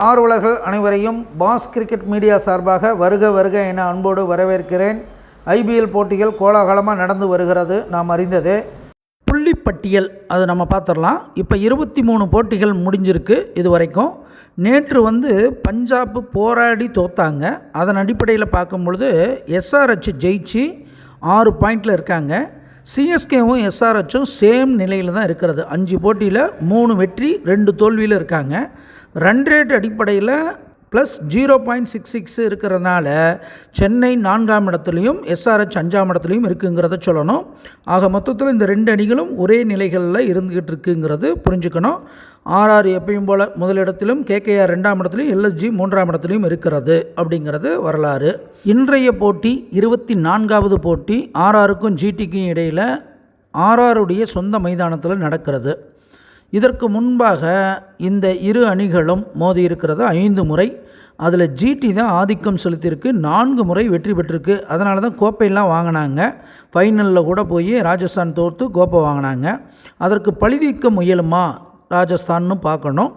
ஆர்வலர்கள் அனைவரையும் pass cricket media சார்பாக வருக வருக என அன்போடு வரவேற்கிறேன். ஐபிஎல் போட்டிகள் கோலாகலமாக நடந்து வருகிறது, நாம் அறிந்ததே. புள்ளிப்பட்டியல் அது நம்ம பார்த்துடலாம். இப்போ 23 போட்டிகள் முடிஞ்சிருக்கு இது வரைக்கும். நேற்று பஞ்சாப் போராடி தோத்தாங்க. அதன் அடிப்படையில் பார்க்கும் பொழுது எஸ்ஆர்ஹெச் ஜெயிச்சு 6 பாயிண்டில் இருக்காங்க. சிஎஸ்கேவும் எஸ்ஆர்ஹெச்சும் சேம் நிலையில் தான் இருக்கிறது. 5 போட்டியில் 3 வெற்றி 2 தோல்வியில் இருக்காங்க. ரன் ரேட் அடிப்படையில் ப்ளஸ் 0.66 இருக்கிறதுனால சென்னை 4ஆம் இடத்துலையும் எஸ்ஆர்ஹெச் 5ஆம் இடத்துலையும் இருக்குங்கிறத சொல்லணும். ஆக மொத்தத்தில் இந்த 2 அணிகளும் ஒரே நிலைகளில் இருந்துக்கிட்டு இருக்குங்கிறது புரிஞ்சுக்கணும். ஆர்ஆர் எப்பயும் போல் முதலிடத்திலும், கேகேஆர் 2ஆம் இடத்துலையும், எல்எஸ்ஜி 3ஆம் இடத்துலையும் இருக்கிறது அப்படிங்கிறது வரலாறு. இன்றைய போட்டி 24வது போட்டி. ஆர்ஆருக்கும் ஜிடிக்கும் இடையில் ஆர்ஆருடைய சொந்த மைதானத்தில் நடக்கிறது. இதற்கு முன்பாக இந்த இரு அணிகளும் மோதி இருக்கிறது 5 முறை. அதில் ஜிடி தான் ஆதிக்கம் செலுத்தியிருக்கு, 4 முறை வெற்றி பெற்றிருக்கு. அதனால தான் கோப்பையெல்லாம் வாங்கினாங்க. ஃபைனலில் கூட போய் ராஜஸ்தான் தோற்று கோப்பை வாங்கினாங்க. அதற்கு பழிதீர்க்க முயலுமா ராஜஸ்தான்னு பார்க்கணும்.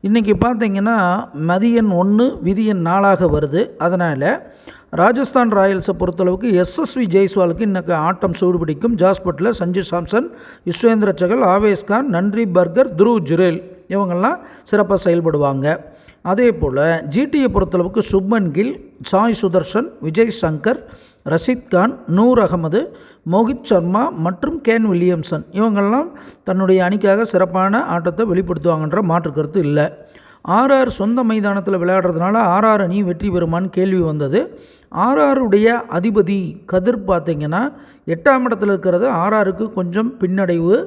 இன்றைக்கி பார்த்திங்கன்னா மதியன் 1 விதியன் 4ஆக வருது. அதனால் ராஜஸ்தான் ராயல்ஸை பொறுத்தளவுக்கு எஸ்எஸ்வி ஜெய்ஸ்வாலுக்கு இன்றைக்கி ஆட்டம் சூடுபிடிக்கும். Jos Buttler, Sanju Samson, Yuzvendra Chahal, Avesh Khan, Nandre Burger, Dhruv Jurel இவங்கெல்லாம் சிறப்பாக செயல்படுவாங்க. அதே போல் ஜிடியை பொறுத்தளவுக்கு சுப்மன் கில், சாய் சுதர்ஷன், விஜய் சங்கர், ரஷீத் கான், நூர் அகமது, மோஹித் சர்மா மற்றும் கேன் வில்லியம்சன் இவங்கெல்லாம் தன்னுடைய அணிக்காக சிறப்பான ஆட்டத்தை வெளிப்படுத்துவாங்கன்ற மாற்று கருத்து இல்லை. ஆர்ஆர் சொந்த மைதானத்தில் விளையாடுறதுனால ஆர்ஆர் அணி வெற்றி பெறுமான்னு கேள்வி வந்தது. ஆர்ஆருடைய அதிபதி கதிர் பார்த்திங்கன்னா 8ஆம் இடத்துல இருக்கிறது. ஆர்ஆருக்கு கொஞ்சம் பின்னடைவு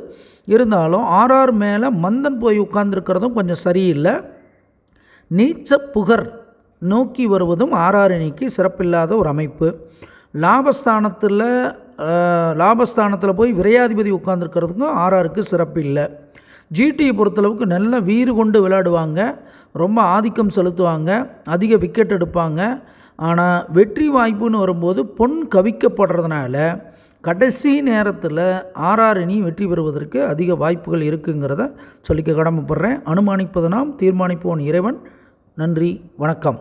இருந்தாலும் ஆர்ஆர் மேலே மந்தன் போய் உட்கார்ந்துருக்கிறதும் கொஞ்சம் சரியில்லை. நீச்ச புகர் நோக்கி வருவதும் ஆர்ஆர் அணிக்கு சிறப்பில்லாத ஒரு அமைப்பு. லாபஸ்தானத்தில் போய் விரையாதிபதி உட்கார்ந்துருக்கிறதுக்கும் ஆர்ஆருக்கு சிறப்பு இல்லை. ஜிடியை பொறுத்தளவுக்கு நல்ல வீறு கொண்டு விளையாடுவாங்க, ரொம்ப ஆதிக்கம் செலுத்துவாங்க, அதிக விக்கெட் எடுப்பாங்க. ஆனால் வெற்றி வாய்ப்புன்னு வரும்போது பொன் கவிக்கப்படுறதுனால கடைசி நேரத்தில் ஆர்ஆர் அணி வெற்றி பெறுவதற்கு அதிக வாய்ப்புகள் இருக்குங்கிறத சொல்லிக்க கடமைப்படுறேன். அனுமானிப்பது நாம், தீர்மானிப்போன் இறைவன். நன்றி, வணக்கம்.